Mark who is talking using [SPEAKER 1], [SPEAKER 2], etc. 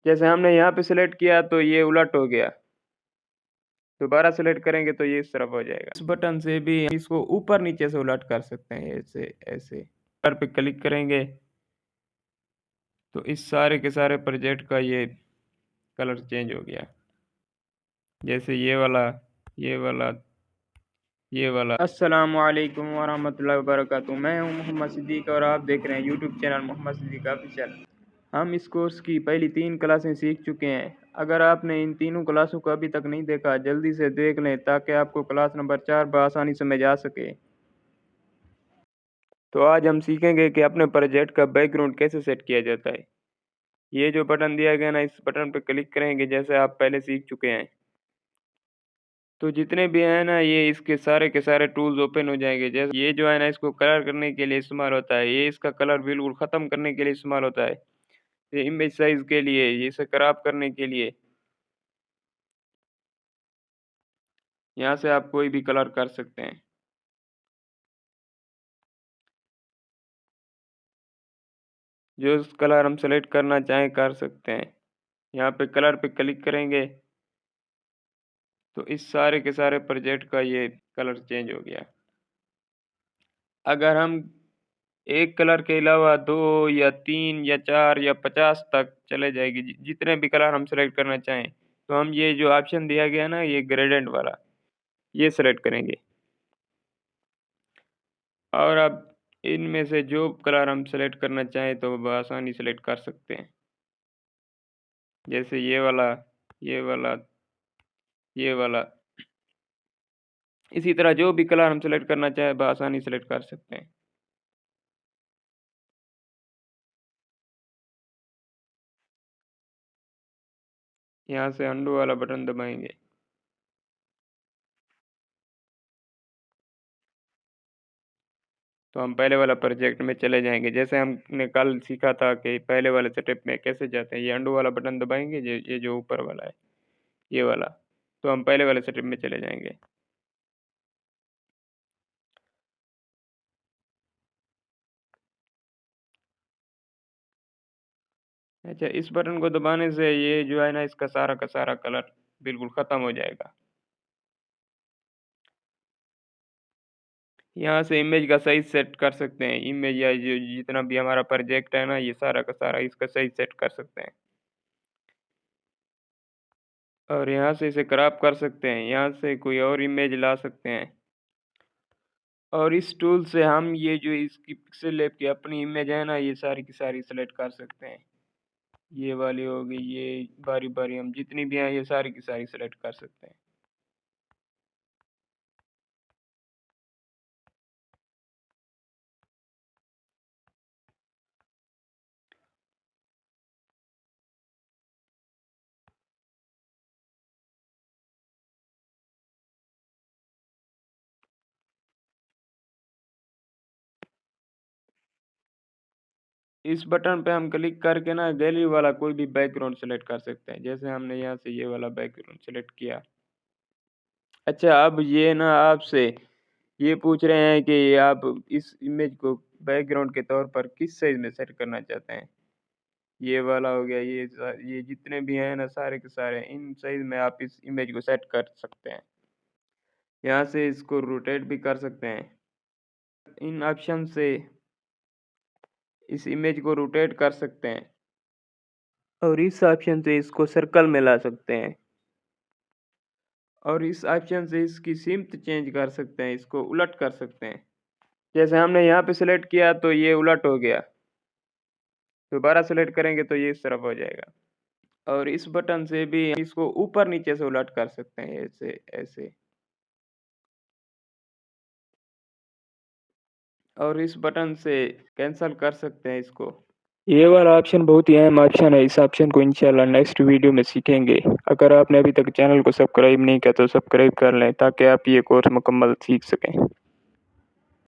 [SPEAKER 1] जैसे हमने यहाँ पे सिलेक्ट किया तो ये उलट हो गया। दोबारा सेलेक्ट करेंगे तो ये इस तरफ हो जाएगा। इस बटन से भी इसको ऊपर नीचे से उलट कर सकते हैं, ऐसे ऐसे। कलर पे क्लिक करेंगे तो इस सारे के सारे प्रोजेक्ट का ये कलर चेंज हो गया। जैसे ये वाला, ये वाला, ये वाला। अस्सलामुअलैकुम वरहमतुल्लाहि वबरकातुहू। मैं हूं मोहम्मद सिद्दीक और आप देख रहे हैं YouTube channel Mohammad Siddique official. हम इस कोर्स की पहली 3 क्लासें सीख चुके हैं। अगर आपने इन तीनों क्लासों को अभी तक नहीं देखा, जल्दी से देख लें ताकि आपको क्लास नंबर 4 बआसानी समझ आ सके। तो आज हम सीखेंगे कि अपने प्रोजेक्ट का बैकग्राउंड कैसे सेट किया जाता है। ये जो बटन दिया गया ना, इस बटन पर क्लिक करेंगे जैसे आप पहले सीख चुके हैं। तो जितने भी हैं ना, ये इसके सारे के सारे टूल्स ओपन हो जाएंगे। जैसे ये जो है ना, इसको कलर करने के लिए इस्तेमाल होता है। ये इसका कलर बिल्कुल ख़त्म करने के लिए इस्तेमाल होता है। ये इमेज साइज़ के लिए, ये इसे क्रॉप करने के लिए। यहाँ से आप कोई भी कलर कर सकते हैं। जो कलर हम सेलेक्ट करना चाहें कर सकते हैं। यहाँ पे कलर पे क्लिक करेंगे तो इस सारे के सारे प्रोजेक्ट का ये कलर चेंज हो गया। अगर हम एक कलर के अलावा 2 या 3 या 4 या 50 तक चले जाएगी, जितने भी कलर हम सेलेक्ट करना चाहें, तो हम ये जो ऑप्शन दिया गया ना, ये ग्रेडेंट वाला, ये सेलेक्ट करेंगे। और अब इनमें से जो कलर हम सेलेक्ट करना चाहें तो बआसानी सेलेक्ट कर सकते हैं। जैसे ये वाला, ये वाला, ये वाला। इसी तरह जो भी कलर हम सेलेक्ट करना चाहें बआसानी सेलेक्ट कर सकते हैं। यहाँ से अंडू वाला बटन दबाएंगे। तो हम पहले वाला प्रोजेक्ट में चले जाएंगे। जैसे हमने कल सीखा था कि पहले वाले स्टेप में कैसे जाते हैं। ये अंडू वाला बटन दबाएंगे, ये जो ऊपर वाला है, ये वाला। तो हम पहले वाले स्टेप में चले जाएंगे। अच्छा, इस बटन को दबाने से ये जो है ना, इसका सारा का सारा कलर बिल्कुल ख़त्म हो जाएगा। यहाँ से इमेज का साइज सेट कर सकते हैं। इमेज या जो जितना भी हमारा प्रोजेक्ट है ना, ये सारा का सारा इसका साइज सेट कर सकते हैं। और यहाँ से इसे क्रॉप कर सकते हैं। यहाँ से कोई और इमेज ला सकते हैं। और इस टूल से हम ये जो इसकी पिक्सेल लैब की अपनी इमेज है ना, ये सारी की सारी सेलेक्ट कर सकते हैं। ये वाली हो गई, ये बारी बारी हम जितनी भी हैं ये सारी की सारी सेलेक्ट कर सकते हैं। इस बटन पे हम क्लिक करके ना गैलरी वाला कोई भी बैकग्राउंड सेलेक्ट कर सकते हैं। जैसे हमने यहाँ से ये वाला बैकग्राउंड सेलेक्ट किया। अच्छा, अब ये ना आपसे ये पूछ रहे हैं कि आप इस इमेज को बैकग्राउंड के तौर पर किस साइज में सेट करना चाहते हैं। ये वाला हो गया, ये जितने भी हैं ना, सारे के सारे इन साइज में आप इस इमेज को सेट कर सकते हैं। यहाँ से इसको रोटेट भी कर सकते हैं। इन ऑप्शन से इस इमेज को रोटेट कर सकते हैं और इस ऑप्शन से इसको सर्कल में ला सकते हैं। और इस ऑप्शन से इसकी सिमत चेंज कर सकते हैं, इसको उलट कर सकते हैं। जैसे हमने यहाँ पे सिलेक्ट किया तो ये उलट हो गया। दोबारा सेलेक्ट करेंगे तो ये इस तरफ हो जाएगा। और इस बटन से भी इसको ऊपर नीचे से उलट कर सकते हैं, ऐसे ऐसे। और इस बटन से कैंसिल कर सकते हैं इसको। ये वाला ऑप्शन बहुत ही अहम ऑप्शन है। इस ऑप्शन को इंशाल्लाह नेक्स्ट वीडियो में सीखेंगे। अगर आपने अभी तक चैनल को सब्सक्राइब नहीं किया तो सब्सक्राइब कर लें ताकि आप ये कोर्स मुकम्मल सीख सकें।